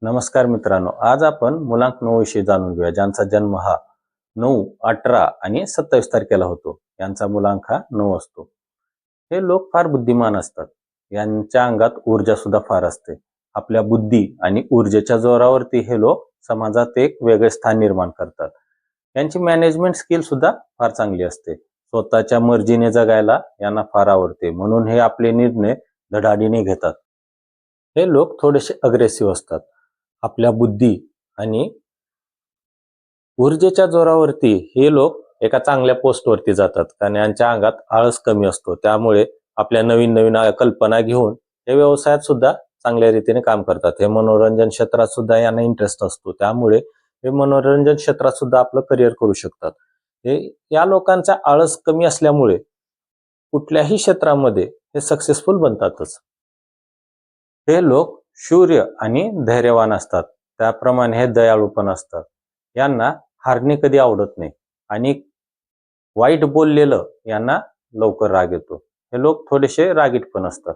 नमस्कार मित्रांनो, आज आपण मुलांक 9 विषयी जाणून घेऊया, ज्यांचा जन्म हा 9, 18 आणि 27 तारखेला होतो. यांचा मुलांक हा 9 असतो. हे लोक फार बुद्धिमान असतात. यांच्या अंगात ऊर्जा सुद्धा फार असते. आपल्या बुद्धी आणि ऊर्जेच्या जोरावरती हे लोक समाजात एक वेगळे स्थान निर्माण करतात. यांची मॅनेजमेंट स्किल सुद्धा फार चांगली असते. स्वतःच्या मर्जीने जगायला यांना फार आवडते, म्हणून हे आपले निर्णय धडाडीने घेतात. हे लोक थोडेसे अग्रेसिव्ह असतात. आपल्या बुद्धी आणि ऊर्जेच्या जोरावरती हे लोक एका चांगल्या पोस्टवरती जातात, कारण यांच्या अंगात आळस कमी असतो. त्यामुळे आपल्या नवीन नवीन कल्पना घेऊन हे व्यवसायात सुद्धा चांगल्या रीतीने काम करतात. हे मनोरंजन क्षेत्रात सुद्धा यांना इंटरेस्ट असतो, त्यामुळे हे मनोरंजन क्षेत्रात सुद्धा आपलं करिअर करू शकतात. हे या लोकांचा आळस कमी असल्यामुळे कुठल्याही क्षेत्रामध्ये हे सक्सेसफुल बनतातच. हे लोक शूर्य आणि धैर्यवान असतात. त्याप्रमाणे हे दयाळू पण असतात. यांना हारणे कधी आवडत नाही आणि वाईट बोललेलं यांना लवकर राग येतो. हे लोक थोडेसे रागीट पण असतात.